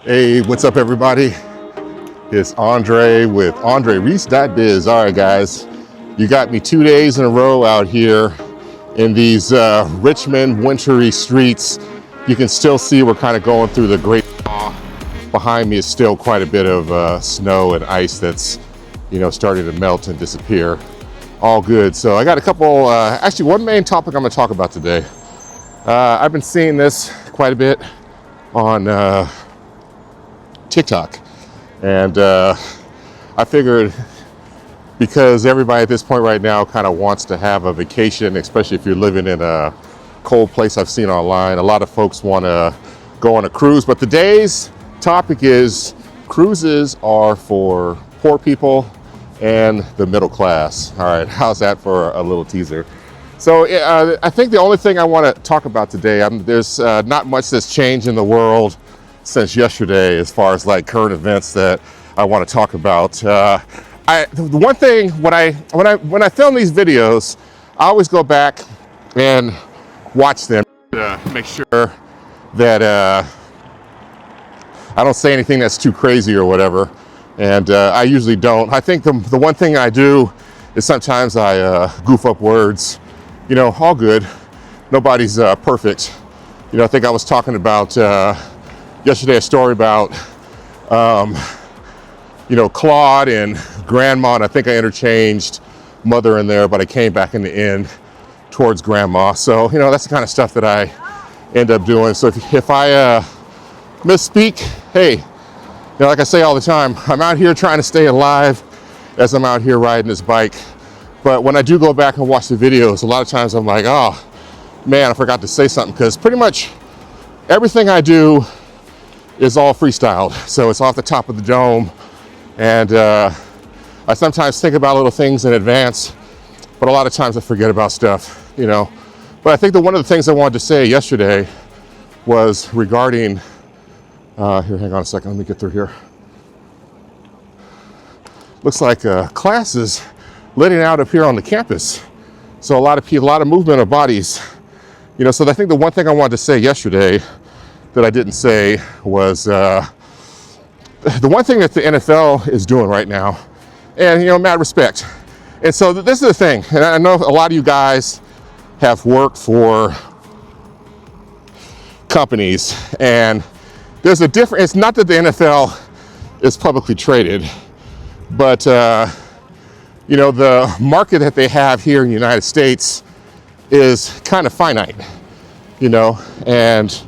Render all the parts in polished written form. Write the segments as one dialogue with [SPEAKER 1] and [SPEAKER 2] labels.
[SPEAKER 1] Hey, what's up everybody? It's Andre with AndreReese.Biz. All right guys, you got me 2 days in a row out here in these Richmond wintry streets. You can still see we're kind of going through the great thaw. Behind me is still quite a bit of snow and ice that's, starting to melt and disappear. All good. So I got a couple, actually one main topic I'm gonna talk about today. I've been seeing this quite a bit on TikTok, and I figured because everybody at this point right now kind of wants to have a vacation, especially if you're living in a cold place. I've seen online a lot of folks want to go on a cruise, but today's topic is cruises are for poor people and the middle class. All right, how's that for a little teaser? So I think the only thing I want to talk about today, there's not much that's changed in the world since yesterday as far as like current events that I want to talk about. The one thing when I film these videos, I always go back and watch them to make sure that I don't say anything that's too crazy or whatever, and I usually don't. I think the one thing I do is sometimes I goof up words. All good. Nobody's perfect. I think I was talking about yesterday a story about Claude and grandma, and I think I interchanged mother in there, but I came back in the end towards grandma. So that's the kind of stuff that I end up doing. So if I misspeak, hey, like I say all the time, I'm out here trying to stay alive as I'm out here riding this bike. But when I do go back and watch the videos, a lot of times I'm like, oh man, I forgot to say something, because pretty much everything I do is all freestyled. So it's off the top of the dome. And I sometimes think about little things in advance, but a lot of times I forget about stuff, But I think that one of the things I wanted to say yesterday was regarding, here, hang on a second, let me get through here. Looks like class is letting out up here on the campus. So a lot of movement of bodies, so I think the one thing I wanted to say yesterday that I didn't say was the one thing that the NFL is doing right now, and mad respect. And so this is the thing, and I know a lot of you guys have worked for companies, and there's a difference. It's not that the NFL is publicly traded, but the market that they have here in the United States is kind of finite, and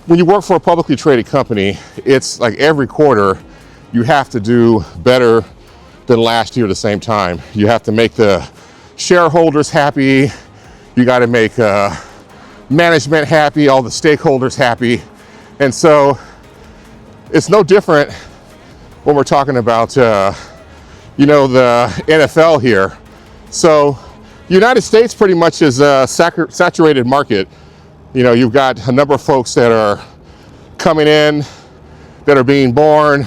[SPEAKER 1] when you work for a publicly traded company, it's like every quarter you have to do better than last year at the same time. You have to make the shareholders happy. You got to make management happy, all the stakeholders happy. And so it's no different when we're talking about, the NFL here. So the United States pretty much is a saturated market. You've got a number of folks that are coming in, that are being born,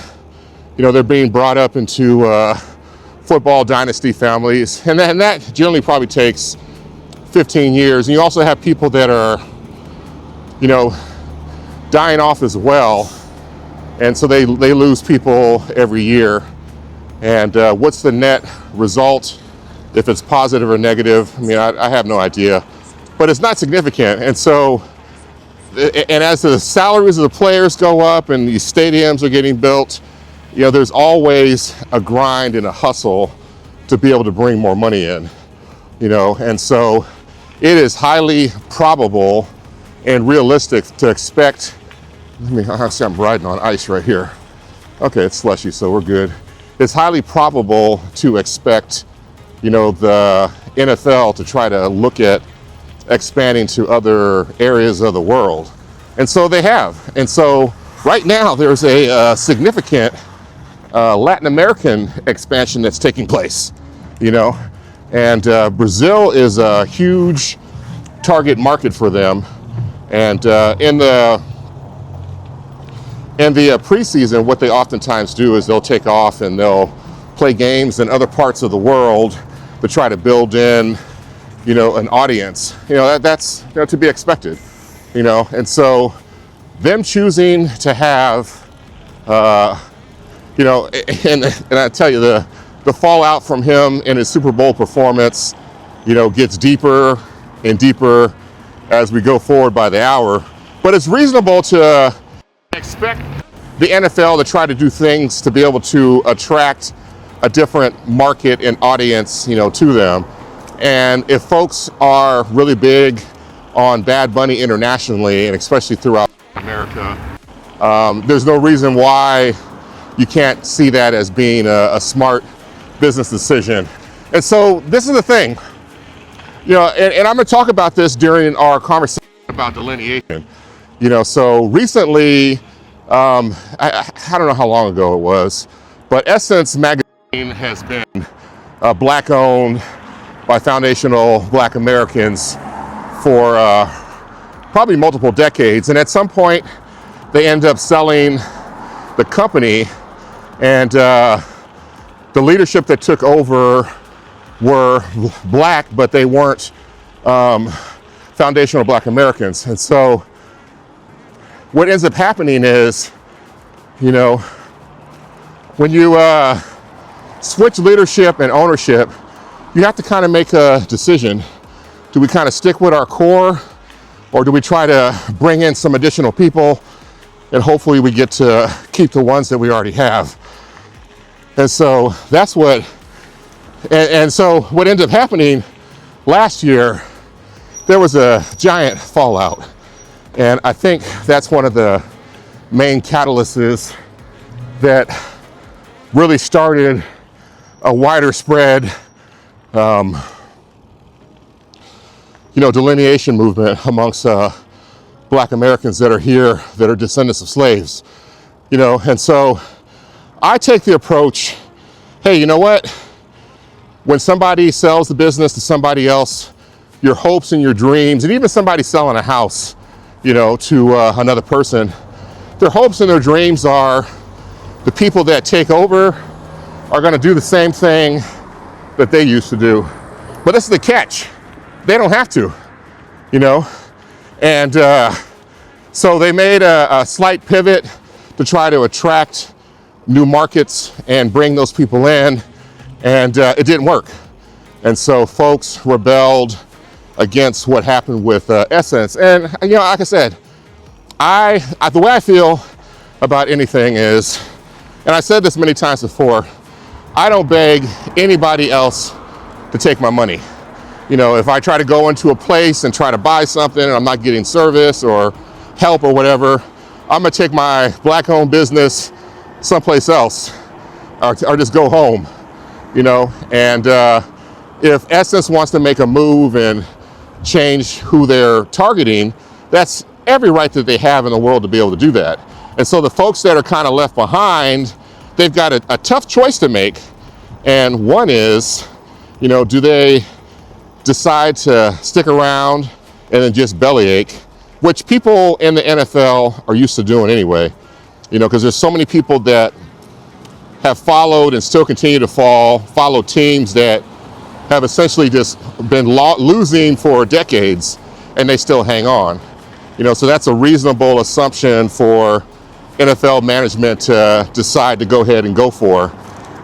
[SPEAKER 1] they're being brought up into football dynasty families. And that generally probably takes 15 years. And you also have people that are, dying off as well. And so they lose people every year. And what's the net result, if it's positive or negative? I have no idea. But it's not significant. And so, and as the salaries of the players go up and these stadiums are getting built, there's always a grind and a hustle to be able to bring more money in, and so it is highly probable and realistic to expect, I'm riding on ice right here. Okay, it's slushy, so we're good. It's highly probable to expect, the NFL to try to look at expanding to other areas of the world. And so they have. And so right now there's a significant Latin American expansion that's taking place, and Brazil is a huge target market for them. And in the preseason, what they oftentimes do is they'll take off and they'll play games in other parts of the world to try to build in an audience. That's to be expected. And so them choosing to have, you know, and I tell you, the fallout from him and his Super Bowl performance, you know, gets deeper and deeper as we go forward by the hour. But it's reasonable to expect the NFL to try to do things to be able to attract a different market and audience, you know, to them. And if folks are really big on Bad Bunny internationally, and especially throughout America, there's no reason why you can't see that as being a smart business decision. And so this is the thing, you know, and I'm gonna talk about this during our conversation about delineation. You know, so recently, I don't know how long ago it was, but Essence magazine has been black owned by foundational black Americans for probably multiple decades. And at some point, they end up selling the company, and the leadership that took over were black, but they weren't foundational black Americans. And so what ends up happening is, you know, when you switch leadership and ownership, you have to kind of make a decision. Do we kind of stick with our core, or do we try to bring in some additional people and hopefully we get to keep the ones that we already have? And so that's what, and so what ended up happening last year, there was a giant fallout. And I think that's one of the main catalysts that really started a wider spread, you know, delineation movement amongst black Americans that are here, that are descendants of slaves, you know. And so I take the approach, hey, you know what? When somebody sells the business to somebody else, your hopes and your dreams, and even somebody selling a house, you know, to another person, their hopes and their dreams are the people that take over are going to do the same thing that they used to do. But this is the catch. They don't have to, you know. And so they made a slight pivot to try to attract new markets and bring those people in, and it didn't work. And so folks rebelled against what happened with Essence. And you know, like I said, the way I feel about anything is, and I said this many times before, I don't beg anybody else to take my money. You know, if I try to go into a place and try to buy something and I'm not getting service or help or whatever, I'm gonna take my black-owned business someplace else, or just go home, you know. And if Essence wants to make a move and change who they're targeting, that's every right that they have in the world to be able to do that. And so the folks that are kind of left behind, they've got a tough choice to make. And one is, you know, do they decide to stick around and then just bellyache, which people in the NFL are used to doing anyway, you know, because there's so many people that have followed and still continue to follow teams that have essentially just been losing for decades, and they still hang on. You know, so that's a reasonable assumption for NFL management to decide to go ahead and go for.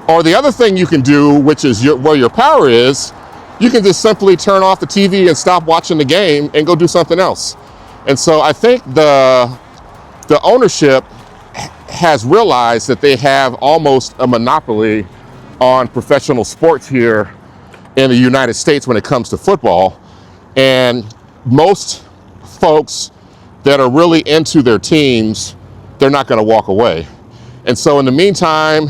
[SPEAKER 1] Or the other thing you can do, which is where your power is, you can just simply turn off the TV and stop watching the game and go do something else. And so I think the ownership has realized that they have almost a monopoly on professional sports here in the United States when it comes to football. And most folks that are really into their teams, they're not going to walk away. And so in the meantime,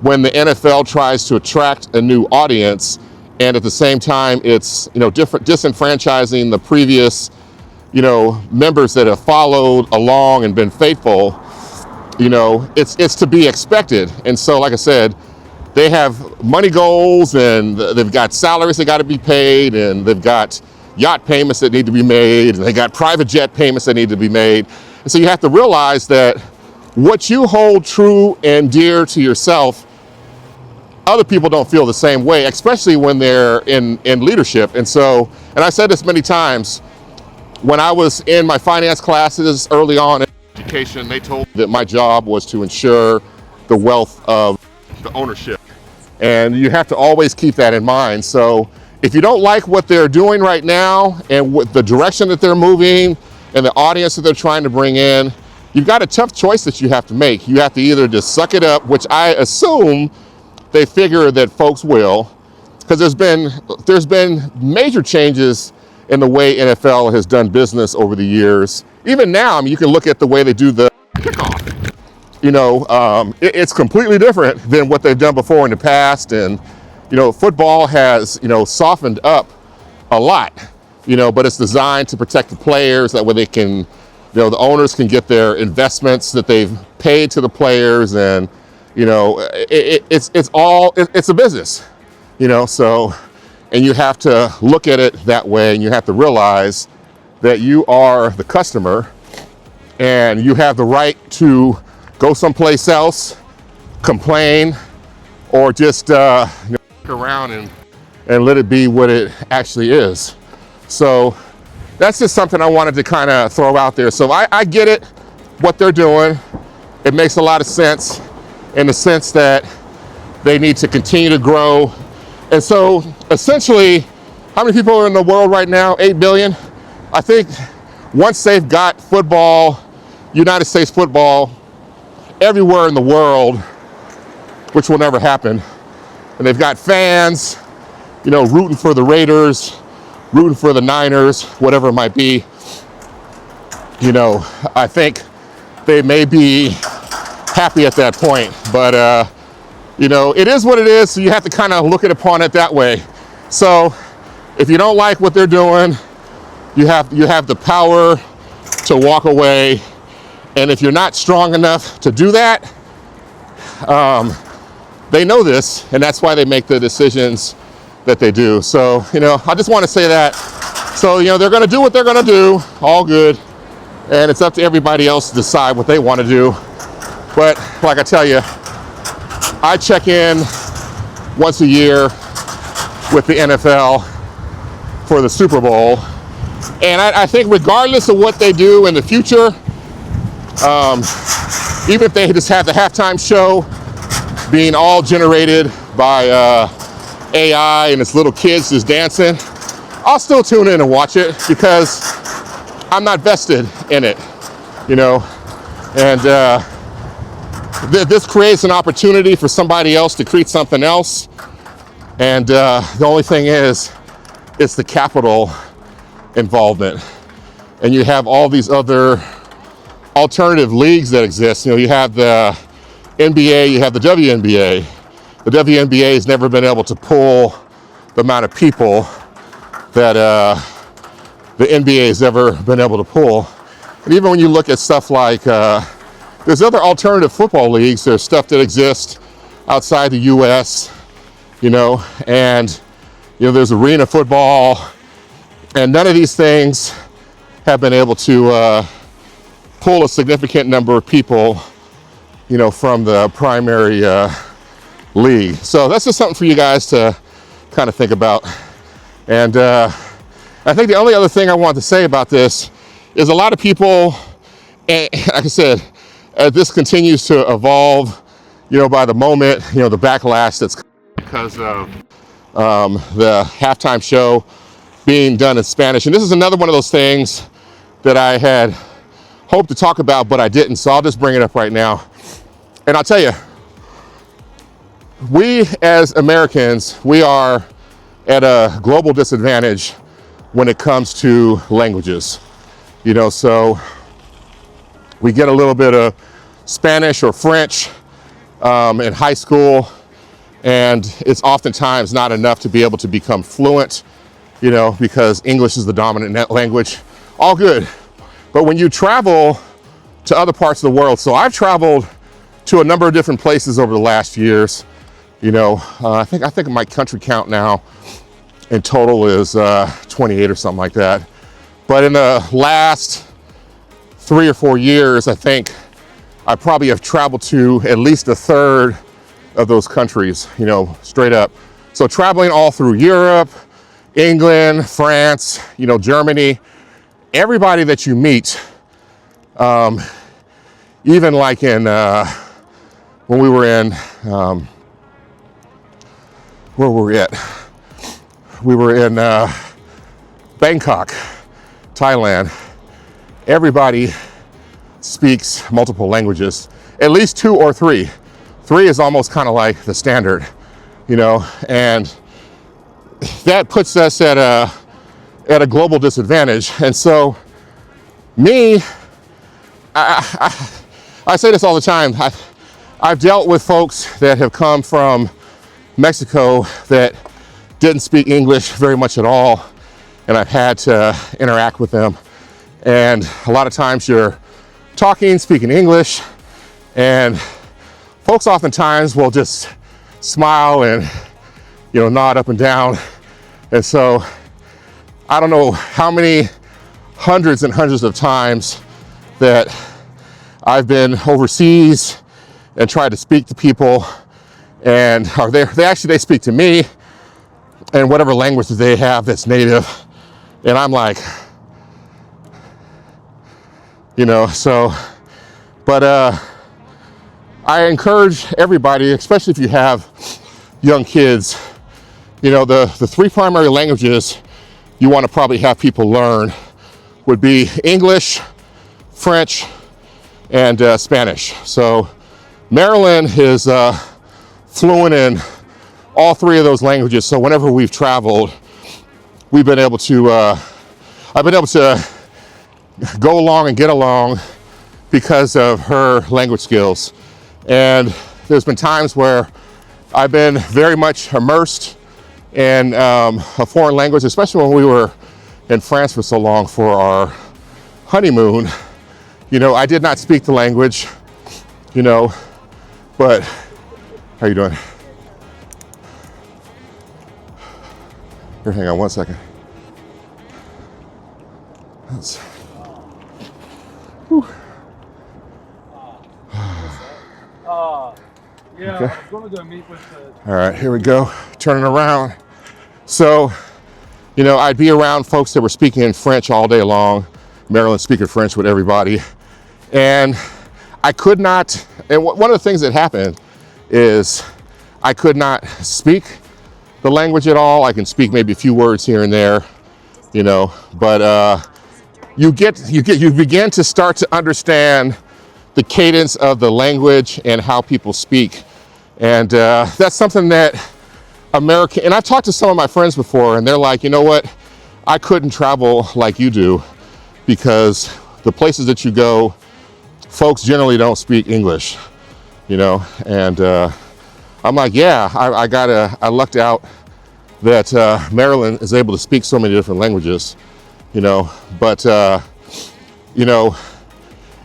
[SPEAKER 1] when the NFL tries to attract a new audience, and at the same time it's, you know, disenfranchising the previous, you know, members that have followed along and been faithful, you know, it's to be expected. And so, like I said, they have money goals, and they've got salaries that got to be paid, and they've got yacht payments that need to be made, and they got private jet payments that need to be made. And so you have to realize that what you hold true and dear to yourself, other people don't feel the same way, especially when they're in leadership. And so, and I said this many times, when I was in my finance classes early on, education, they told me that my job was to ensure the wealth of the ownership. And you have to always keep that in mind. So if you don't like what they're doing right now and what the direction that they're moving and the audience that they're trying to bring in, you've got a tough choice that you have to make. You have to either just suck it up, which I assume they figure that folks will, because there's been major changes in the way NFL has done business over the years. Even now, I mean, you can look at the way they do the kickoff. You know, it's completely different than what they've done before in the past. And, you know, football has, you know, softened up a lot, you know, but it's designed to protect the players. That way they can, you know, the owners can get their investments that they've paid to the players. And, you know, it's a business, you know, so, and you have to look at it that way, and you have to realize that you are the customer and you have the right to go someplace else, complain, or just you know, look around and let it be what it actually is. So that's just something I wanted to kind of throw out there. So I get it, what they're doing. It makes a lot of sense in the sense that they need to continue to grow. And so essentially, how many people are in the world right now? 8 billion. I think once they've got football, United States football, everywhere in the world, which will never happen, and they've got fans, you know, rooting for the Raiders, rooting for the Niners, whatever it might be, you know, I think they may be happy at that point. But you know, it is what it is, so you have to kind of look upon it that way. So if you don't like what they're doing, you have the power to walk away. And if you're not strong enough to do that, they know this, and that's why they make the decisions that they do. So, you know, I just want to say that. So, you know, they're going to do what they're going to do, all good, and it's up to everybody else to decide what they want to do. But like I tell you, I check in once a year with the NFL for the Super Bowl, and I think regardless of what they do in the future, even if they just have the halftime show being all generated by AI and it's little kids just dancing, I'll still tune in and watch it because I'm not vested in it, you know. And this creates an opportunity for somebody else to create something else. And the only thing is, it's the capital involvement. And you have all these other alternative leagues that exist. You know, you have the NBA, you have the WNBA. The WNBA has never been able to pull the amount of people that the NBA has ever been able to pull. And even when you look at stuff like, there's other alternative football leagues, there's stuff that exists outside the US, you know, and, you know, there's arena football, and none of these things have been able to pull a significant number of people, you know, from the primary league. So that's just something for you guys to kind of think about. And I think the only other thing I want to say about this is a lot of people, and like I said, as this continues to evolve, you know, by the moment, you know, the backlash that's because of the halftime show being done in Spanish. And this is another one of those things that I had hoped to talk about, but I didn't, so I'll just bring it up right now. And I'll tell you, we as Americans, we are at a global disadvantage when it comes to languages. You know, so we get a little bit of Spanish or French in high school, and it's oftentimes not enough to be able to become fluent, you know, because English is the dominant language. All good. But when you travel to other parts of the world, so I've traveled to a number of different places over the last years, you know, I think my country count now in total is 28 or something like that. But in the last 3 or 4 years, I think I probably have traveled to at least a third of those countries, you know, straight up. So traveling all through Europe, England, France, you know, Germany, everybody that you meet even like in, when we were in, where were we at? We were in Bangkok, Thailand. Everybody speaks multiple languages, at least 2 or 3. 3 is almost kind of like the standard, you know, and that puts us at a global disadvantage. And so me, I say this all the time. I've dealt with folks that have come from Mexico that didn't speak English very much at all, and I've had to interact with them. And a lot of times you're speaking English, and folks oftentimes will just smile and, you know, nod up and down. And so I don't know how many hundreds and hundreds of times that I've been overseas and tried to speak to people, and they speak to me in whatever language that they have that's native, and I'm like, you know, so, but I encourage everybody, especially if you have young kids, you know, the 3 primary languages you want to probably have people learn would be English, French, and Spanish. So Marilyn is fluent in all 3 of those languages. So whenever we've traveled, we've been able to, I've been able to go along and get along because of her language skills. And there's been times where I've been very much immersed in a foreign language, especially when we were in France for so long for our honeymoon. You know, I did not speak the language, you know, but how you doing? Here, hang on one second.
[SPEAKER 2] Yeah,
[SPEAKER 1] okay.
[SPEAKER 2] I was going to go meet with the...
[SPEAKER 1] All right, here we go. Turning around. So, you know, I'd be around folks that were speaking in French all day long. Marilyn speaking French with everybody. And I could not, and one of the things that happened is I could not speak the language at all. I can speak maybe a few words here and there, you know, but you begin to start to understand the cadence of the language and how people speak. And that's something that and I've talked to some of my friends before, and they're like, you know what, I couldn't travel like you do because the places that you go, folks generally don't speak English, you know. And I'm like, yeah, I lucked out that Marilyn is able to speak so many different languages, you know. But you know,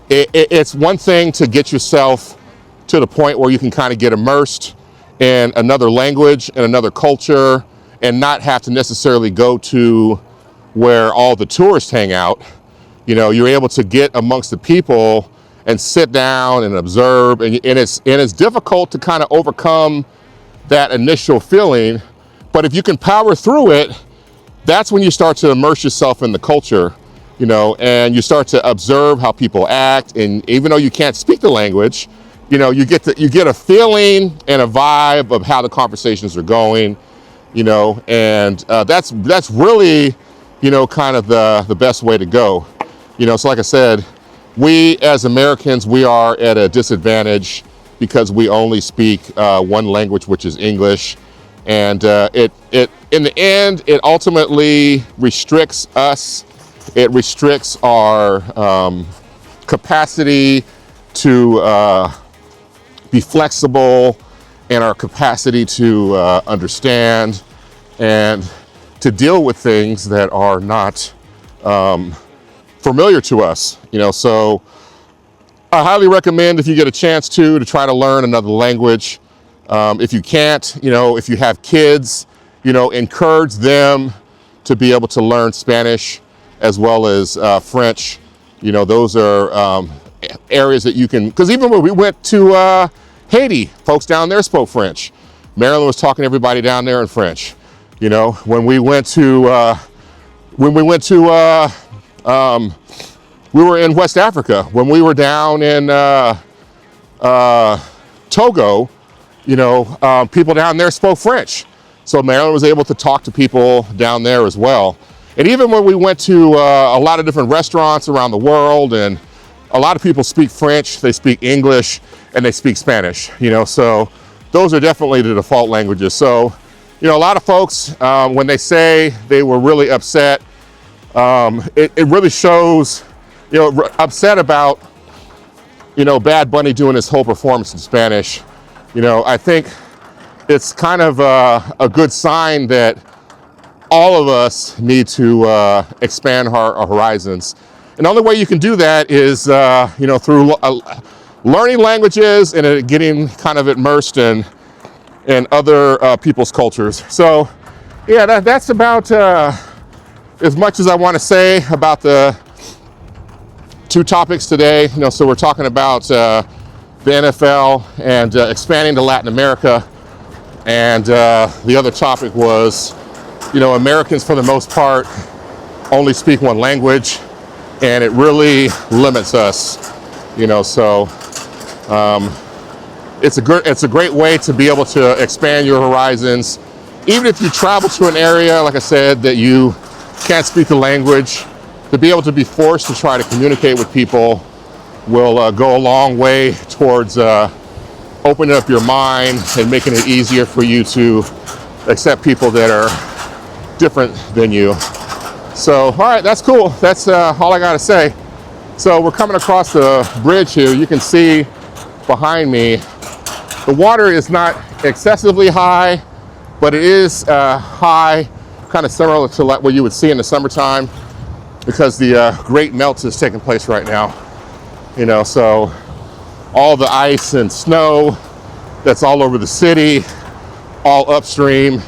[SPEAKER 1] it's one thing to get yourself to the point where you can kind of get immersed in another language and another culture and not have to necessarily go to where all the tourists hang out. You know, you're able to get amongst the people and sit down and observe, and it's difficult to kind of overcome that initial feeling. But if you can power through it, that's when you start to immerse yourself in the culture, you know, and you start to observe how people act. And even though you can't speak the language, you know, you get a feeling and a vibe of how the conversations are going, you know, and that's really, you know, kind of the best way to go. You know, so like I said, we as Americans, we are at a disadvantage because we only speak one language, which is English. And it in the end, it ultimately restricts us. It restricts our capacity to be flexible, and our capacity to understand and to deal with things that are not familiar to us, you know. So I highly recommend, if you get a chance to try to learn another language. If you can't, you know, if you have kids, you know, encourage them to be able to learn Spanish as well as French. You know, those are areas that you can, because even when we went to Haiti, folks down there spoke French. Marilyn was talking to everybody down there in French. You know, when we went to we were in West Africa. When we were down in Togo, people down there spoke French. So Marilyn was able to talk to people down there as well. And even when we went to a lot of different restaurants around the world, and a lot of people speak French, they speak English, and they speak Spanish, so those are definitely the default languages. So, a lot of folks, when they say they were really upset, it really shows, upset about, Bad Bunny doing his whole performance in Spanish. I think it's kind of a good sign that all of us need to expand our horizons. And the only way you can do that is, through learning languages and getting kind of immersed in other people's cultures. So, yeah, that's about as much as I want to say about the two topics today. So we're talking about the NFL and expanding to Latin America. And the other topic was, Americans for the most part only speak one language, and it really limits us, so it's a great way to be able to expand your horizons. Even if you travel to an area, like I said, that you can't speak the language, to be able to be forced to try to communicate with people will go a long way towards opening up your mind and making it easier for you to accept people that are different than you. So, all right, that's cool. That's all I gotta say. So we're coming across the bridge here. You can see behind me, the water is not excessively high, but it is high, kind of similar to what you would see in the summertime, because the great melt is taking place right now. So all the ice and snow that's all over the city, all upstream,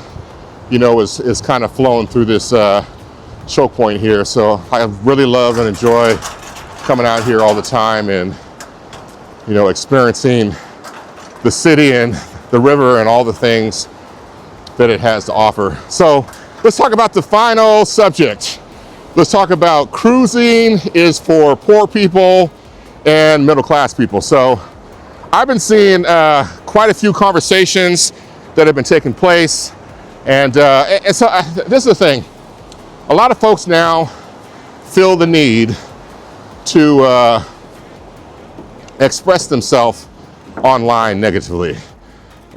[SPEAKER 1] is kind of flowing through this choke point here. So I really love and enjoy coming out here all the time and, experiencing the city and the river and all the things that it has to offer. So let's talk about the final subject. Let's talk about cruising is for poor people and middle-class people. So I've been seeing quite a few conversations that have been taking place. And so this is the thing. A lot of folks now feel the need to express themselves online negatively.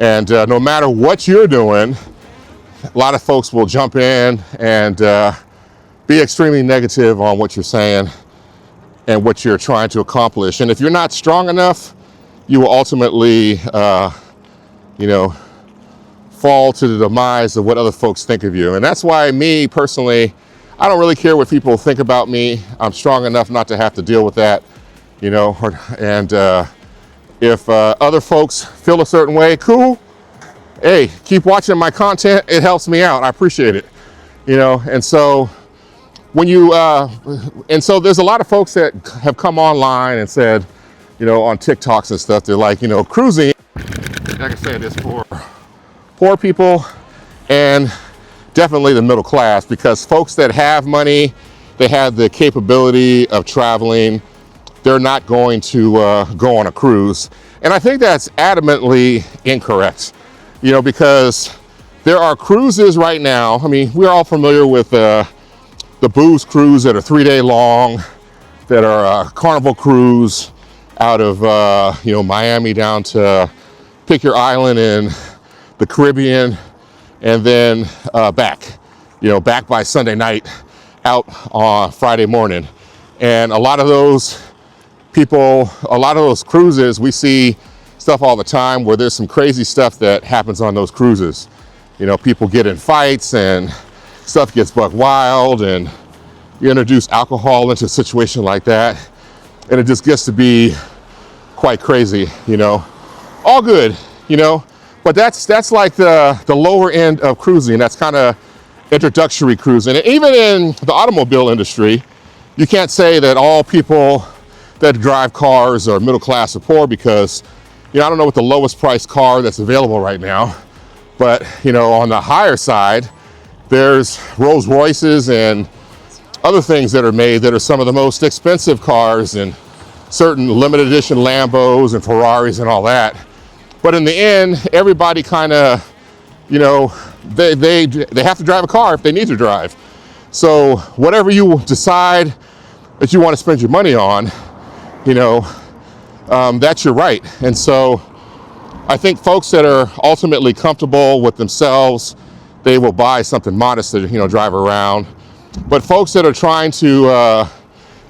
[SPEAKER 1] And no matter what you're doing, a lot of folks will jump in and be extremely negative on what you're saying and what you're trying to accomplish. And if you're not strong enough, you will ultimately, fall to the demise of what other folks think of you. And that's why me personally, I don't really care what people think about me. I'm strong enough not to have to deal with that, and if other folks feel a certain way, cool. Hey, keep watching my content. It helps me out. I appreciate it, and so when you, and so there's a lot of folks that have come online and said, on TikToks and stuff, they're like, cruising, like I said, is for poor people and definitely the middle class, because folks that have money, they have the capability of traveling, they're not going to go on a cruise. And I think that's adamantly incorrect, because there are cruises right now. I mean, we're all familiar with the booze cruise that are 3-day long, that are a Carnival cruise out of Miami down to pick your island in the Caribbean, and then back by Sunday night, out on Friday morning. And a lot of those people, a lot of those cruises, we see stuff all the time where there's some crazy stuff that happens on those cruises. People get in fights and stuff gets buck wild, and you introduce alcohol into a situation like that, and it just gets to be quite crazy, all good, but that's like the lower end of cruising. That's kind of introductory cruising. And even in the automobile industry, you can't say that all people that drive cars are middle class or poor, because I don't know what the lowest priced car that's available right now, but on the higher side, there's Rolls Royces and other things that are made that are some of the most expensive cars and certain limited edition Lambos and Ferraris and all that. But in the end, everybody kind of, you know, they have to drive a car if they need to drive. So whatever you decide that you want to spend your money on, you know, that's your right. And so I think folks that are ultimately comfortable with themselves, they will buy something modest to, you know, drive around. But folks that are trying to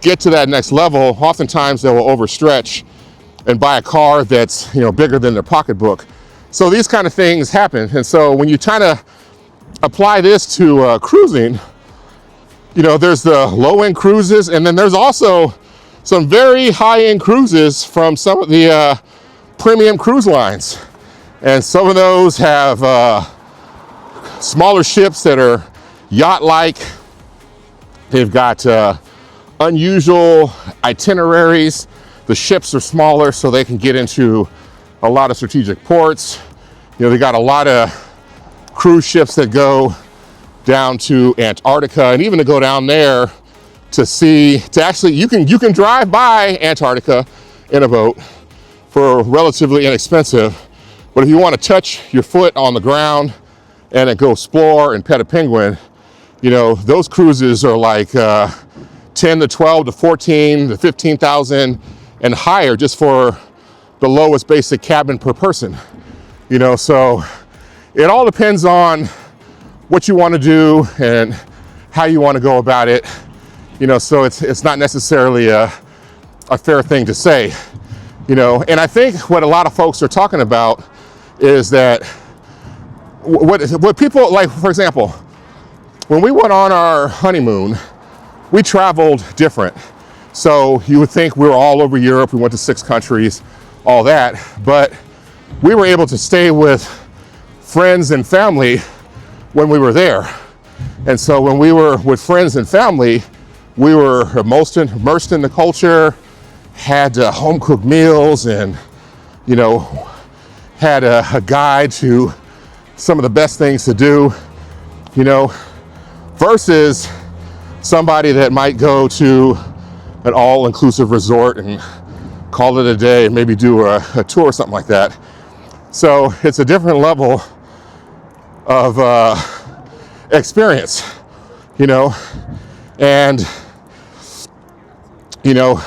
[SPEAKER 1] get to that next level, oftentimes they will overstretch and buy a car that's, you know, bigger than their pocketbook. So these kind of things happen. And so when you try to apply this to cruising, you know, there's the low-end cruises, and then there's also some very high-end cruises from some of the premium cruise lines. And some of those have smaller ships that are yacht-like. They've got unusual itineraries. The ships are smaller so they can get into a lot of strategic ports. You know, they got a lot of cruise ships that go down to Antarctica, and even to go down there to see, to actually, you can drive by Antarctica in a boat for relatively inexpensive. But if you want to touch your foot on the ground and then go explore and pet a penguin, you know, those cruises are like 10 to 12 to 14 to 15,000 and higher just for the lowest basic cabin per person. You know, so it all depends on what you want to do and how you want to go about it. You know, so it's not necessarily a fair thing to say, you know. And I think what a lot of folks are talking about is that what people like, for example, when we went on our honeymoon, we traveled different. So you would think we were all over Europe, we went to 6 countries, all that, but we were able to stay with friends and family when we were there. And so when we were with friends and family, we were immersed in the culture, had home cooked meals, and, you know, had a guide to some of the best things to do, you know, versus somebody that might go to an all-inclusive resort and call it a day and maybe do a tour or something like that. So it's a different level of experience, you know, and, you know,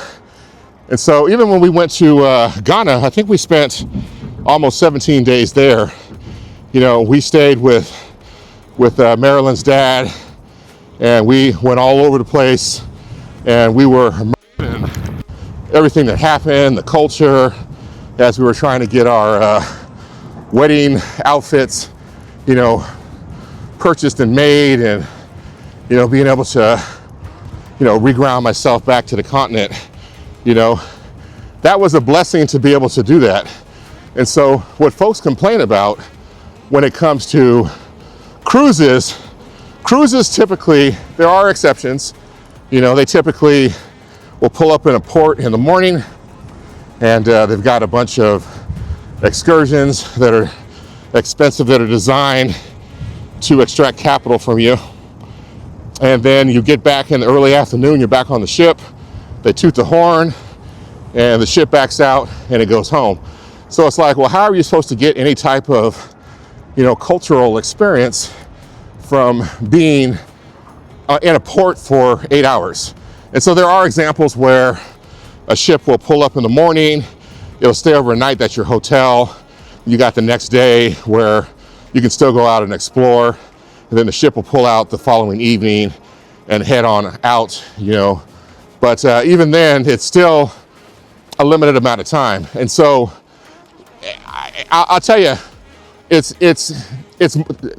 [SPEAKER 1] and so even when we went to Ghana, I think we spent almost 17 days there. You know, we stayed with Marilyn's dad, and we went all over the place, and we were immersed in everything that happened, the culture, as we were trying to get our wedding outfits, you know, purchased and made, and, you know, being able to, you know, reground myself back to the continent. You know, that was a blessing to be able to do that. And so what folks complain about when it comes to cruises typically, there are exceptions, you know, they typically will pull up in a port in the morning, and they've got a bunch of excursions that are expensive, that are designed to extract capital from you. And then you get back in the early afternoon, you're back on the ship, they toot the horn, and the ship backs out and it goes home. So it's like, well, how are you supposed to get any type of, you know, cultural experience from being in a port for 8 hours? And so there are examples where a ship will pull up in the morning, it'll stay overnight, that's your hotel. You got the next day where you can still go out and explore, and then the ship will pull out the following evening and head on out, you know. But even then, it's still a limited amount of time. And so I'll tell you, it's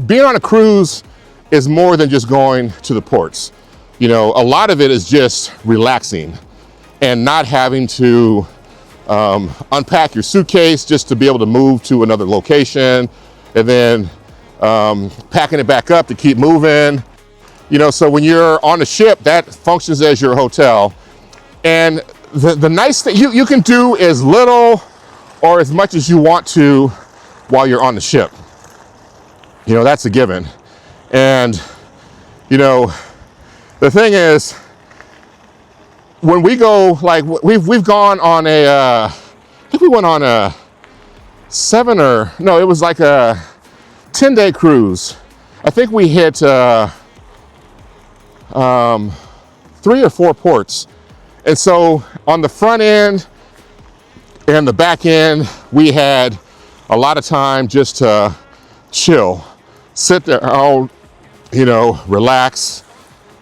[SPEAKER 1] being on a cruise is more than just going to the ports. You know, a lot of it is just relaxing and not having to unpack your suitcase just to be able to move to another location, and then packing it back up to keep moving. You know, so when you're on the ship, that functions as your hotel. And the nice thing, you can do as little or as much as you want to while you're on the ship. You know, that's a given. And, you know, the thing is, when we go, like we've gone on a, I think we went on a it was like a 10-day cruise. I think we hit 3 or 4 ports. And so on the front end and the back end, we had a lot of time just to chill, sit there, relax,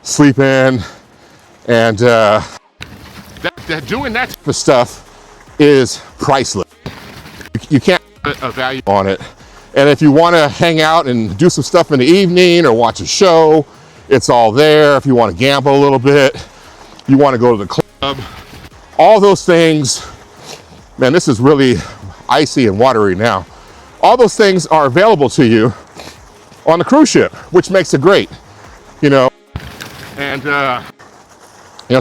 [SPEAKER 1] sleep in, and doing that type of stuff is priceless. You can't put a value on it. And if you want to hang out and do some stuff in the evening or watch a show, it's all there. If you want to gamble a little bit, you want to go to the club, all those things, man, this is really icy and watery now. All those things are available to you on the cruise ship, which makes it great, And,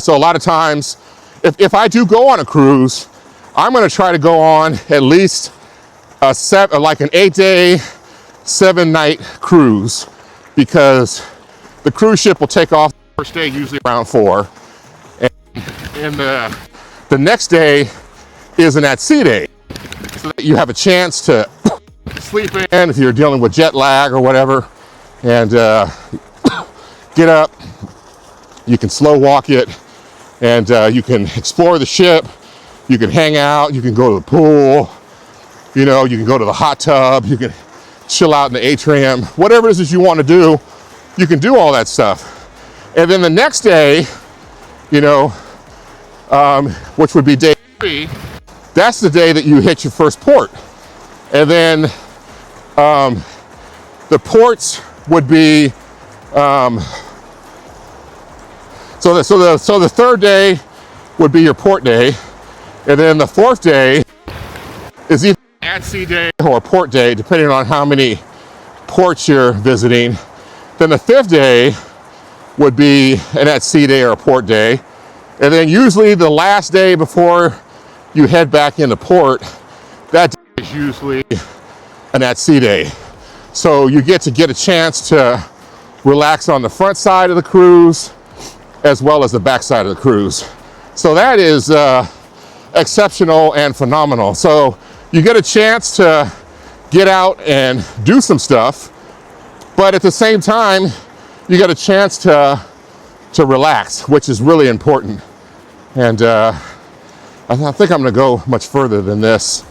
[SPEAKER 1] so a lot of times, if I do go on a cruise, I'm going to try to go on at least an 8-day, 7-night cruise, because the cruise ship will take off the first day, usually around 4. And the next day is an at-sea day, so that you have a chance to sleep in if you're dealing with jet lag or whatever, and get up. You can slow walk it, and you can explore the ship. You can hang out. You can go to the pool. You can go to the hot tub. You can chill out in the atrium. Whatever it is that you want to do, you can do all that stuff. And then the next day, which would be day 3, that's the day that you hit your first port. And then the ports would be, so the third day would be your port day. And then the 4th day is either at-sea day or port day, depending on how many ports you're visiting. Then the 5th day would be an at-sea day or a port day. And then usually the last day before you head back into port, that day is usually an at-sea day. So you get a chance to relax on the front side of the cruise as well as the back side of the cruise. So that is exceptional and phenomenal. So you get a chance to get out and do some stuff, but at the same time, you get a chance to relax, which is really important. And I think I'm gonna go much further than this.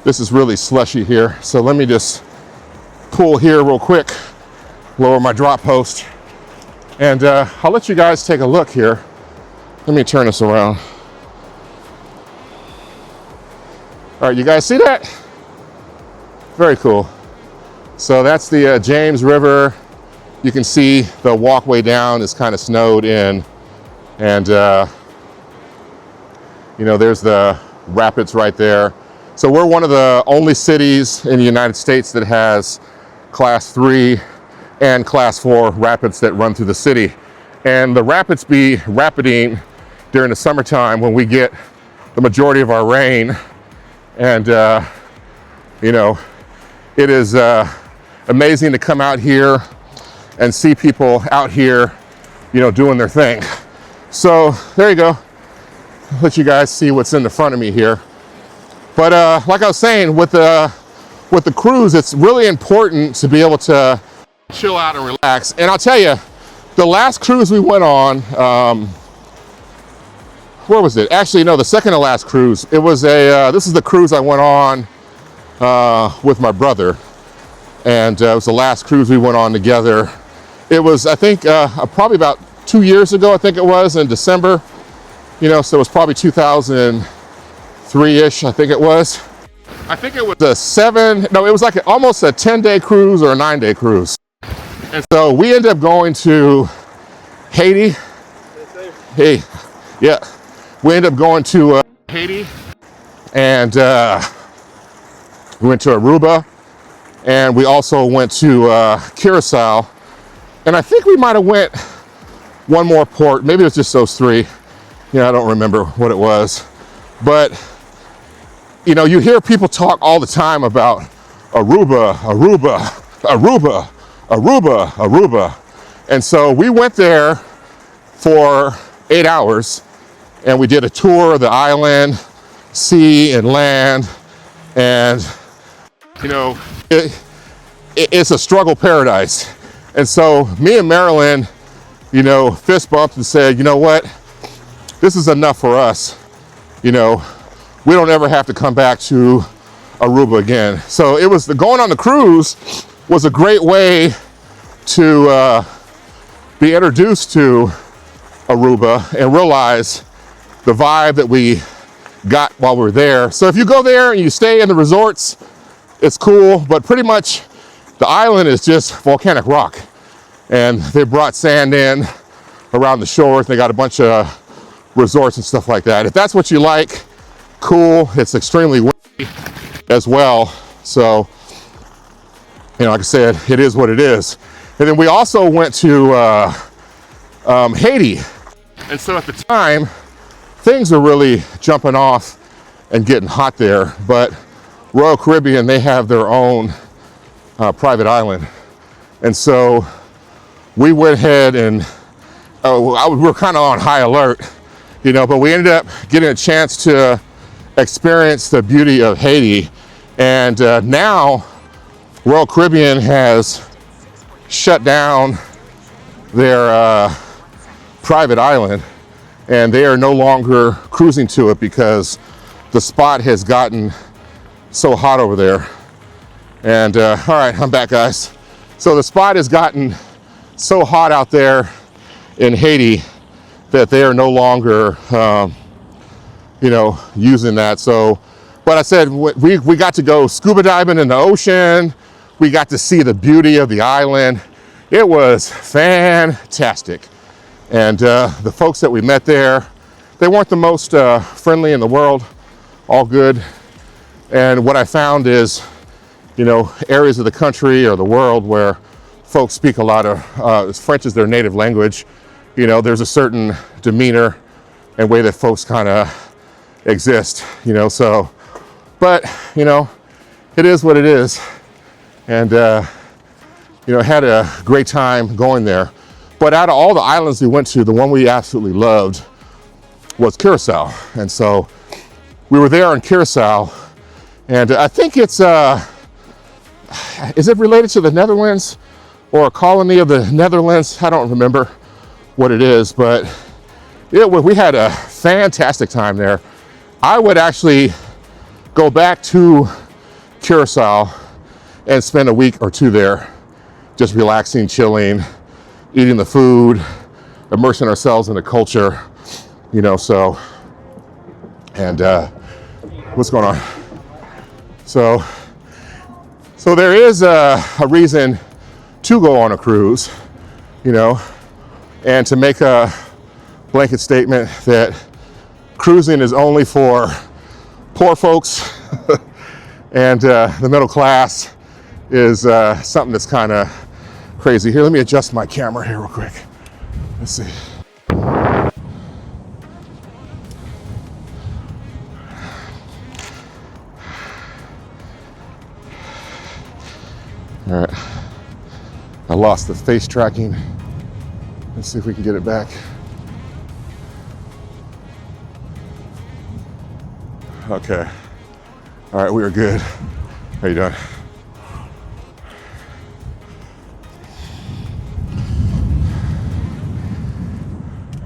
[SPEAKER 1] This is really slushy here. So let me just pull here real quick, lower my drop post, and I'll let you guys take a look here. Let me turn this around. All right, you guys see that? Very cool. So that's the James River. You can see the walkway down is kind of snowed in, and there's the rapids right there. So we're one of the only cities in the United States that has Class 3 and Class 4 rapids that run through the city. And the rapids be rapiding during the summertime when we get the majority of our rain. And, it is amazing to come out here and see people out here, doing their thing. So there you go. I'll let you guys see what's in the front of me here. But like I was saying, with the cruise, it's really important to be able to chill out and relax. And I'll tell you, the last cruise we went on, where was it? Actually, no, the second to last cruise. It was this is the cruise I went on with my brother. And it was the last cruise we went on together. It was, I think, probably about 2 years ago, I think it was, in December. So it was probably 2003-ish, I think it was. I think it was it was like almost a 10-day cruise or a 9-day cruise. And so we ended up going to Haiti. Hey, yeah. We ended up going to Haiti, and we went to Aruba, and we also went to Curacao. And I think we might have went one more port. Maybe it was just those 3. I don't remember what it was. But, you hear people talk all the time about Aruba, Aruba, Aruba, Aruba, Aruba. And so we went there for 8 hours, and we did a tour of the island, sea and land, and you know, it's a struggle paradise. And so me and Marilyn, you know, fist bumped and said, you know what, this is enough for us. You know, we don't ever have to come back to Aruba again. So it was going on the cruise was a great way to be introduced to Aruba and realize the vibe that we got while we were there. So if you go there and you stay in the resorts, it's cool, but pretty much the island is just volcanic rock. And they brought sand in around the shores. They got a bunch of resorts and stuff like that. If that's what you like, cool. It's extremely windy as well. So, you know, like I said, it is what it is. And then we also went to Haiti. And so at the time, things are really jumping off and getting hot there. But Royal Caribbean, they have their own private island. And so we went ahead and we were kind of on high alert, you know, but we ended up getting a chance to experience the beauty of Haiti. And now Royal Caribbean has shut down their private island, and they are no longer cruising to it because the spot has gotten so hot over there. And all right, I'm back, guys. So the spot has gotten so hot out there in Haiti that they are no longer, you know, using that. So, but I said, we got to go scuba diving in the ocean. We got to see the beauty of the island. It was fantastic. And the folks that we met there, they weren't the most friendly in the world, all good. And what I found is, you know, areas of the country or the world where folks speak a lot of, French is their native language, you know, there's a certain demeanor and way that folks kind of exist, you know, so, but, you know, it is what it is. And, you know, had a great time going there. But out of all the islands we went to, the one we absolutely loved was Curacao. And so we were there in Curacao, and I think it's, is it related to the Netherlands or a colony of the Netherlands? I don't remember what it is, but we had a fantastic time there. I would actually go back to Curacao and spend a week or two there, just relaxing, chilling, eating the food, immersing ourselves in the culture, you know, so, and what's going on? So there is a reason to go on a cruise, you know, and to make a blanket statement that cruising is only for poor folks and the middle class is something that's kind of crazy. Here, let me adjust my camera here real quick. Let's see. All right, I lost the face tracking. Let's see if we can get it back. Okay, all right, we are good. How you doing?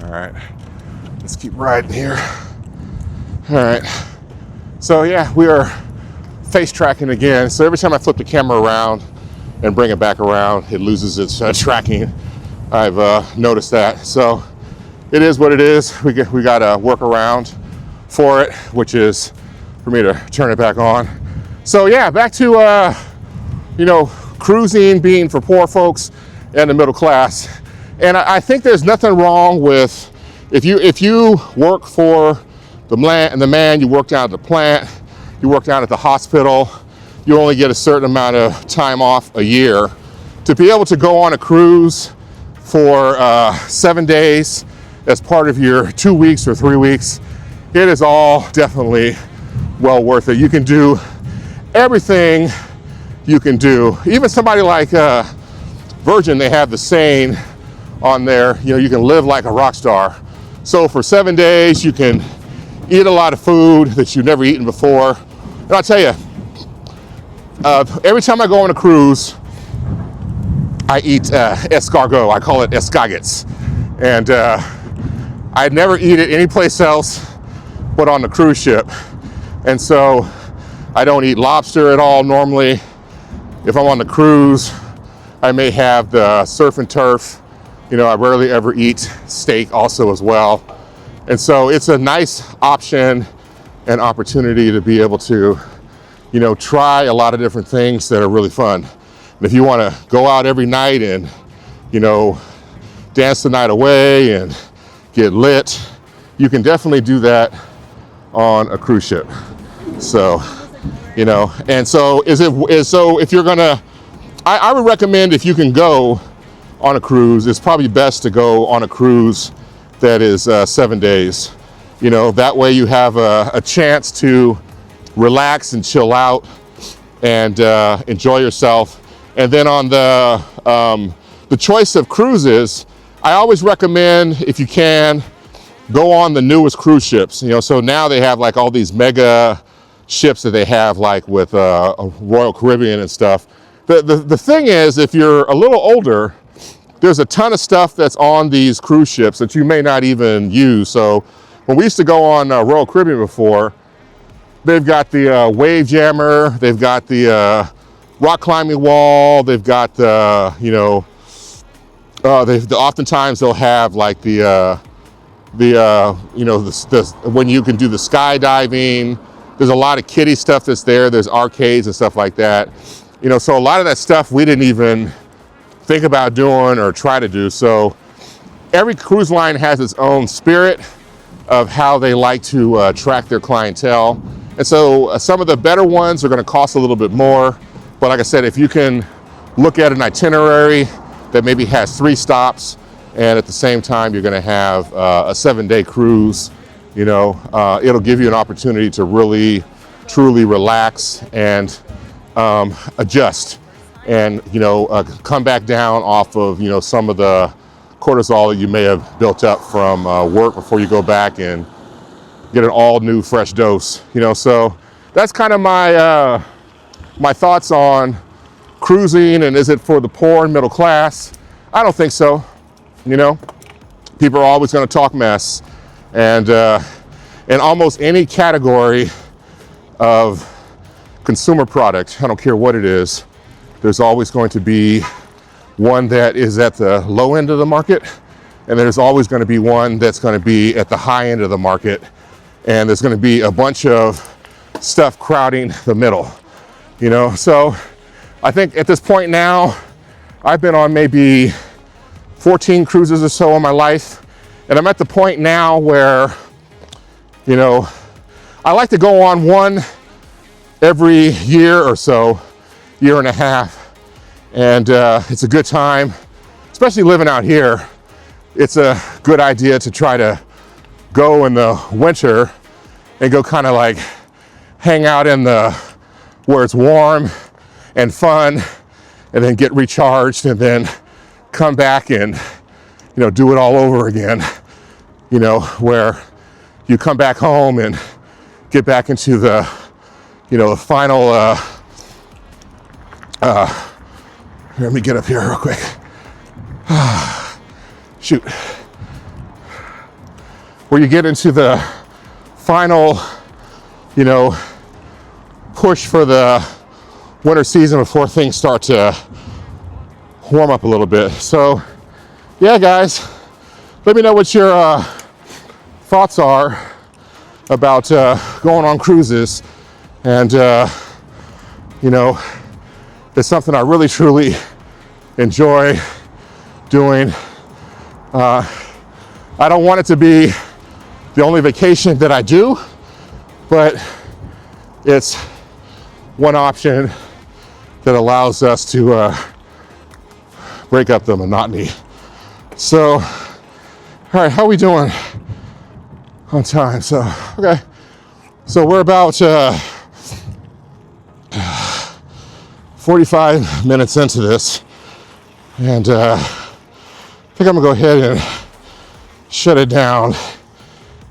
[SPEAKER 1] All right, let's keep riding here. All right, so yeah, we are face tracking again. So every time I flip the camera around and bring it back around, it loses its tracking. I've noticed that. So it is what it is. We got a workaround for it, which is for me to turn it back on. So yeah, back to you know, cruising being for poor folks and the middle class. And I think there's nothing wrong with if you work for the man, you work down at the plant, you work down at the hospital, you only get a certain amount of time off a year. To be able to go on a cruise for 7 days as part of your 2 weeks or 3 weeks, it is all definitely well worth it. You can do everything you can do. Even somebody like Virgin, they have the saying, on there, you know, you can live like a rock star. So for 7 days, you can eat a lot of food that you've never eaten before. And I'll tell you, every time I go on a cruise, I eat escargot. I call it escargots. And I'd never eat it anyplace else but on the cruise ship. And so I don't eat lobster at all normally. If I'm on the cruise, I may have the surf and turf. You know, I rarely ever eat steak also as well. And so it's a nice option and opportunity to be able to, you know, try a lot of different things that are really fun. And if you want to go out every night and, you know, dance the night away and get lit, you can definitely do that on a cruise ship. So, you know, and so so if you're gonna, I would recommend, if you can go on a cruise, it's probably best to go on a cruise that is 7 days. You know, that way you have a chance to relax and chill out and enjoy yourself. And then on the choice of cruises, I always recommend, if you can, go on the newest cruise ships. You know, so now they have like all these mega ships that they have, like with Royal Caribbean and stuff. The thing is, if you're a little older, there's a ton of stuff that's on these cruise ships that you may not even use. So when we used to go on Royal Caribbean before, they've got the wave jammer, they've got the rock climbing wall, they've got the, you know, oftentimes they'll have like you know, when you can do the skydiving. There's a lot of kiddie stuff that's there. There's arcades and stuff like that. You know, so a lot of that stuff we didn't even think about doing or try to do. So every cruise line has its own spirit of how they like to attract their clientele. And so some of the better ones are going to cost a little bit more. But like I said, if you can look at an itinerary that maybe has 3 stops, and at the same time you're going to have a 7-day cruise, you know, it'll give you an opportunity to really, truly relax and adjust, and, you know, come back down off of, you know, some of the cortisol that you may have built up from work before you go back and get an all new fresh dose, you know. So that's kind of my my thoughts on cruising. And is it for the poor and middle class? I don't think so. You know, people are always going to talk mess, and in almost any category of consumer product, I don't care what it is, there's always going to be one that is at the low end of the market, and there's always going to be one that's going to be at the high end of the market, and there's going to be a bunch of stuff crowding the middle, you know. So I think at this point now, I've been on maybe 14 cruises or so in my life, and I'm at the point now where, you know, I like to go on one every year or so, year and a half, and it's a good time, especially living out here. It's a good idea to try to go in the winter and go kind of like hang out in the where it's warm and fun, and then get recharged, and then come back and, you know, do it all over again, you know, where you come back home and get back into the, you know, the final let me get up here real quick. Shoot. Where you get into the final, you know, push for the winter season before things start to warm up a little bit. So yeah, guys, let me know what your thoughts are about going on cruises. And you know, it's something I really truly enjoy doing. I don't want it to be the only vacation that I do, but it's one option that allows us to break up the monotony. So, all right, how are we doing on time? So, okay. So we're about 45 minutes into this, and think I'm gonna go ahead and shut it down.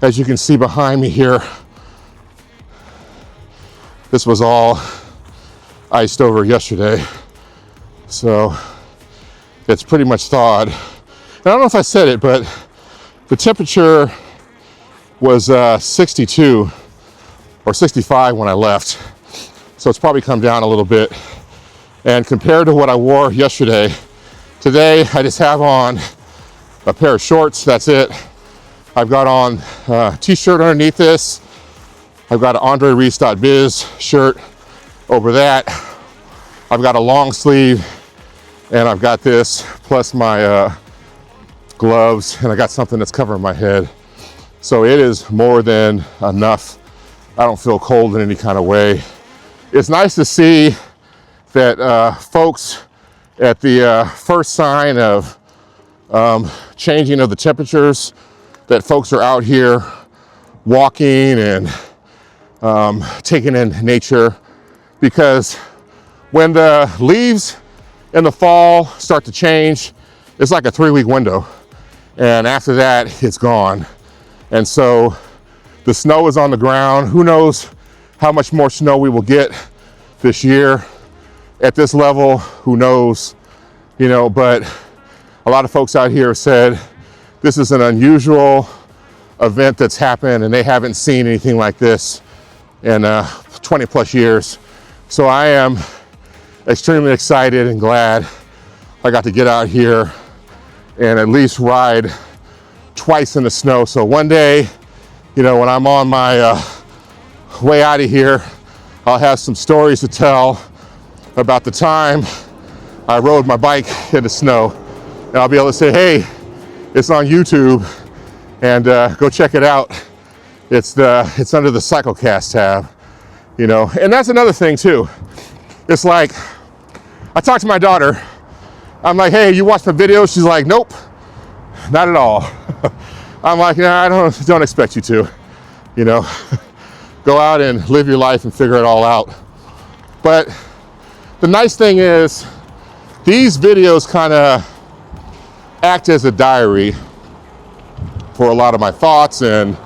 [SPEAKER 1] As you can see behind me here, this was all iced over yesterday. So it's pretty much thawed. And I don't know if I said it, but the temperature was 62 or 65 when I left. So it's probably come down a little bit. And compared to what I wore yesterday, today I just have on a pair of shorts, that's it. I've got on a t-shirt underneath this. I've got an AndreReese.Biz shirt over that. I've got a long sleeve, and I've got this plus my gloves, and I got something that's covering my head. So it is more than enough. I don't feel cold in any kind of way. It's nice to see that folks at the first sign of changing of the temperatures, that folks are out here walking and taking in nature, because when the leaves in the fall start to change, it's like a 3-week window, and after that it's gone. And so the snow is on the ground. Who knows how much more snow we will get this year at this level? Who knows, you know, but a lot of folks out here said this is an unusual event that's happened, and they haven't seen anything like this in 20 plus years. So I am extremely excited and glad I got to get out here and at least ride twice in the snow. So one day, you know, when I'm on my way out of here, I'll have some stories to tell about the time I rode my bike in the snow, and I'll be able to say, hey, it's on YouTube, and go check it out. It's under the CycleCast tab, you know. And that's another thing too. It's like, I talked to my daughter. I'm like, hey, you watch my videos? She's like, nope, not at all. I'm like, nah, I don't expect you to, you know. Go out and live your life and figure it all out. But the nice thing is, these videos kind of act as a diary for a lot of my thoughts, and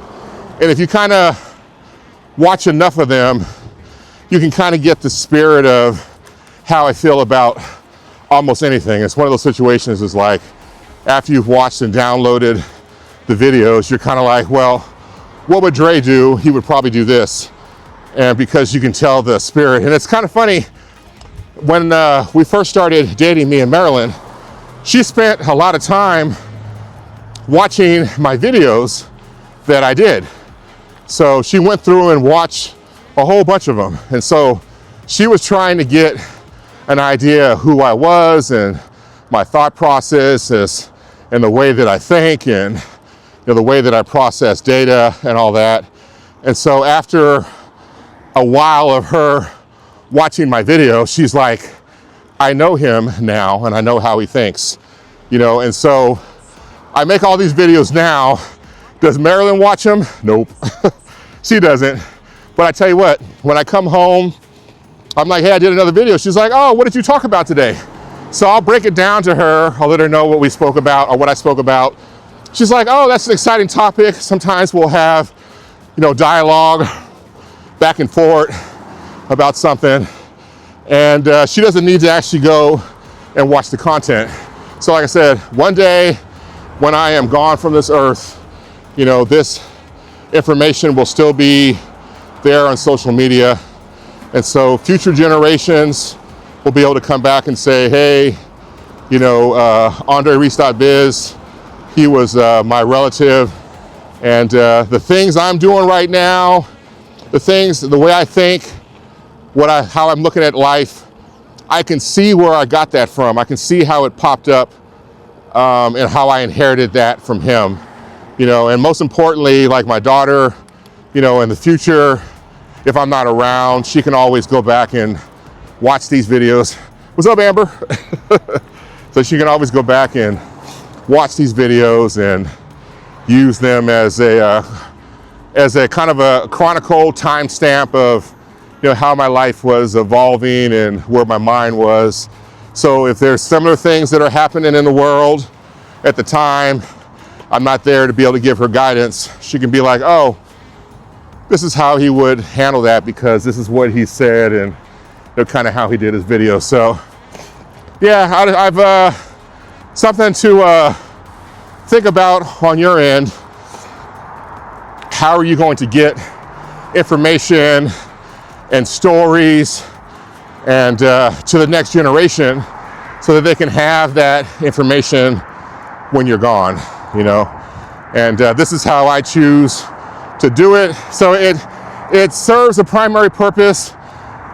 [SPEAKER 1] if you kind of watch enough of them, you can kind of get the spirit of how I feel about almost anything. It's one of those situations, is like, after you've watched and downloaded the videos, you're kind of like, well, what would Dre do? He would probably do this. And because you can tell the spirit. And it's kind of funny, when we first started dating, me and Marilyn, she spent a lot of time watching my videos that I did. So she went through and watched a whole bunch of them. And so she was trying to get an idea of who I was and my thought process and the way that I think, and you know, the way that I process data and all that. And so after a while of her watching my video, she's like, I know him now, and I know how he thinks, you know. And so I make all these videos now. Does Marilyn watch them? Nope. She doesn't. But I tell you what, when I come home, I'm like, hey, I did another video. She's like, oh, what did you talk about today? So I'll break it down to her. I'll let her know what we spoke about, or what I spoke about. She's like, oh, that's an exciting topic. Sometimes we'll have, you know, dialogue back and forth about something. And she doesn't need to actually go and watch the content. So like I said, one day when I am gone from this earth, you know, this information will still be there on social media. And so future generations will be able to come back and say, hey, you know, AndreReese.Biz, he was my relative. And the things I'm doing right now, the way I think, how I'm looking at life, I can see where I got that from. I can see how it popped up, and how I inherited that from him. You know, and most importantly, like my daughter, you know, in the future, if I'm not around, she can always go back and watch these videos. What's up, Amber? So she can always go back and watch these videos and use them as a kind of a chronicle timestamp of, you know, how my life was evolving and where my mind was. So if there's similar things that are happening in the world, at the time I'm not there to be able to give her guidance, she can be like, oh, this is how he would handle that because this is what he said and kind of how he did his video. So yeah, I've something to think about on your end. How are you going to get information and stories and to the next generation so that they can have that information when you're gone, you know? And this is how I choose to do it. So it serves a primary purpose,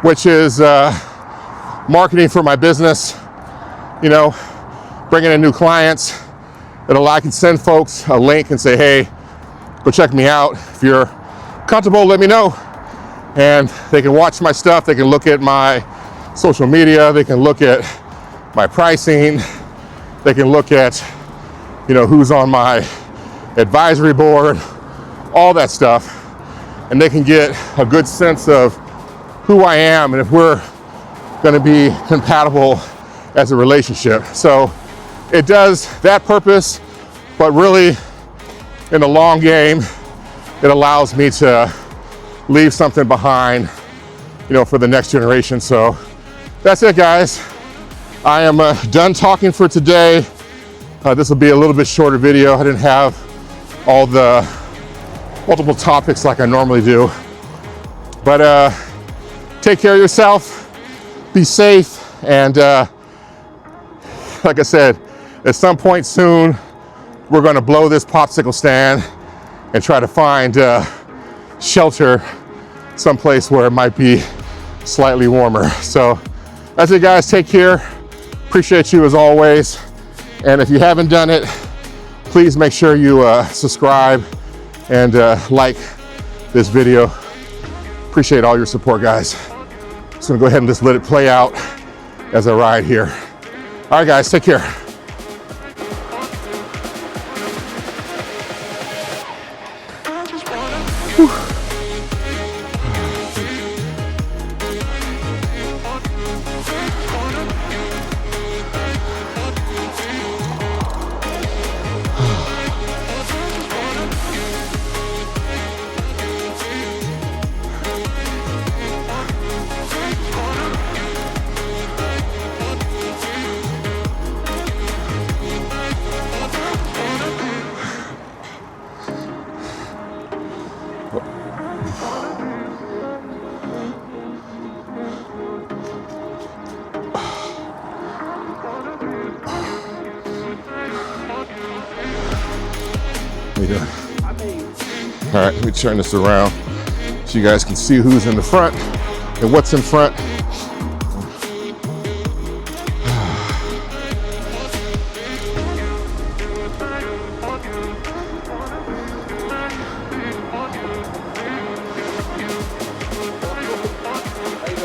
[SPEAKER 1] which is marketing for my business, you know, bringing in new clients. I can send folks a link and say, hey, go check me out. If you're comfortable, let me know. And they can watch my stuff. They can look at my social media. They can look at my pricing. They can look at, you know, who's on my advisory board, all that stuff. And they can get a good sense of who I am and if we're going to be compatible as a relationship. So it does that purpose, but really in the long game, it allows me to leave something behind, you know, for the next generation. So that's it, guys. I am done talking for today. This will be a little bit shorter video. I didn't have all the multiple topics like I normally do. But take care of yourself, be safe, and like I said, at some point soon, we're gonna blow this popsicle stand and try to find shelter someplace where it might be slightly warmer. So that's it, guys. Take care. Appreciate you as always. And if you haven't done it, please make sure you subscribe and like this video. Appreciate all your support, guys. Just gonna go ahead and just let it play out as I ride here. All right, guys, take care. All right, let me turn this around so you guys can see who's in the front and what's in front.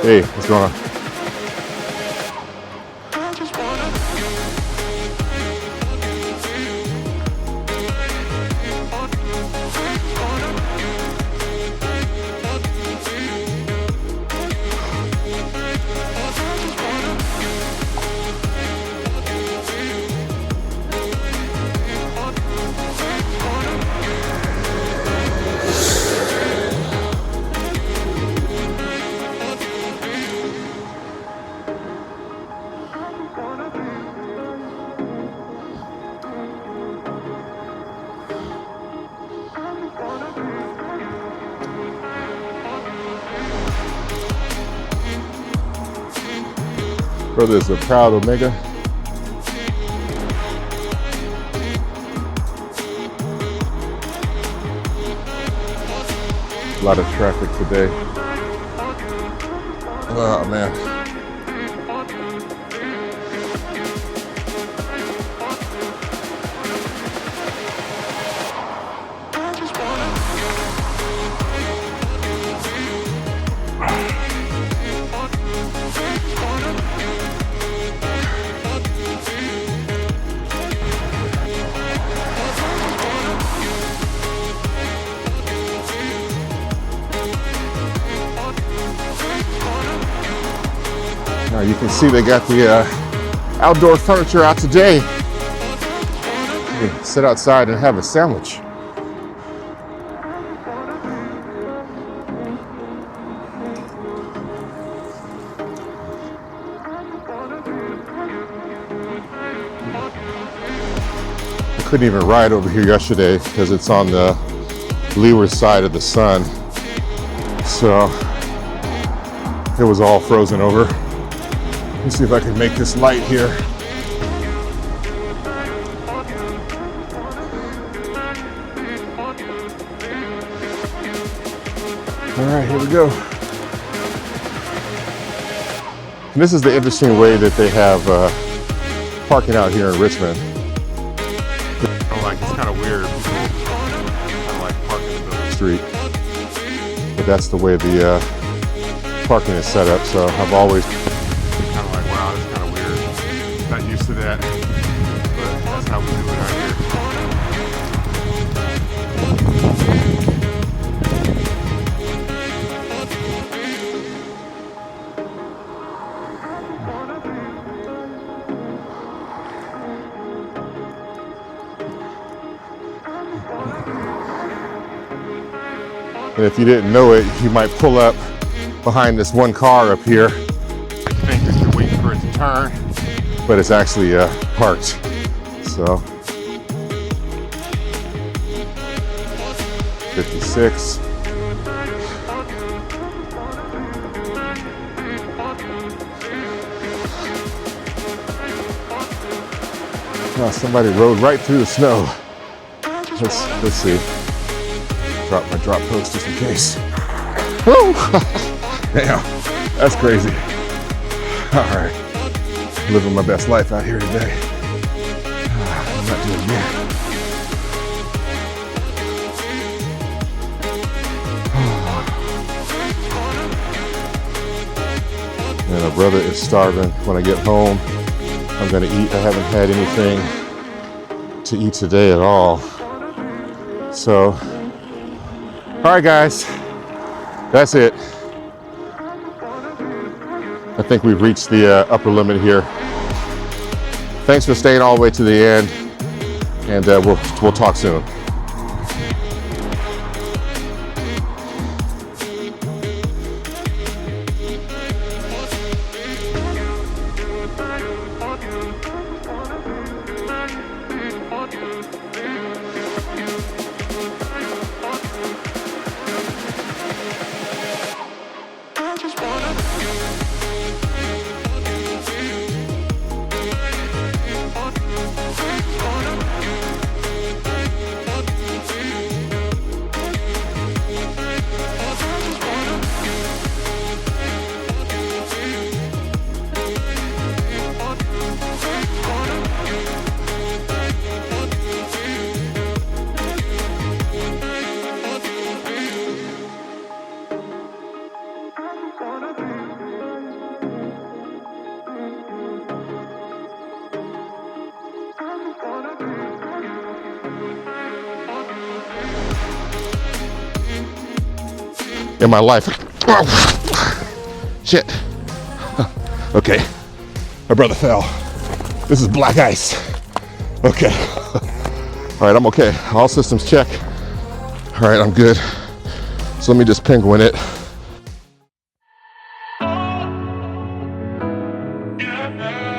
[SPEAKER 1] Hey, what's going on? Brother is a proud Omega. A lot of traffic today. Oh man. Now you can see they got the outdoor furniture out today. me sit outside and have a sandwich. I couldn't even ride over here yesterday because it's on the leeward side of the sun. So it was all frozen over. Let me see if I can make this light here. All right, here we go. And this is the interesting way that they have parking out here in Richmond. It's kind of weird. People kind of like parking in the middle of the street. But that's the way the parking is set up. So I've always been kind of like, wow, that's kind of weird. Not used to that. But that's how we do it out here. And if you didn't know it, you might pull up behind this one car up here. You think that you're waiting for it to turn, but it's actually parked. So 56. Oh, somebody rode right through the snow. Let's see. Drop my drop post just in case. Woo! Damn, that's crazy. All right, living my best life out here today. I'm not doing it again. And my brother is starving. When I get home, I'm gonna eat. I haven't had anything to eat today at all. So, all right, guys, that's it. I think we've reached the upper limit here. Thanks for staying all the way to the end, and we'll talk soon. In my life. Oh, shit. Okay, my brother fell. This is black ice. Okay. All right, I'm okay. All systems check. All right, I'm good. So let me just penguin it.
[SPEAKER 3] Yeah.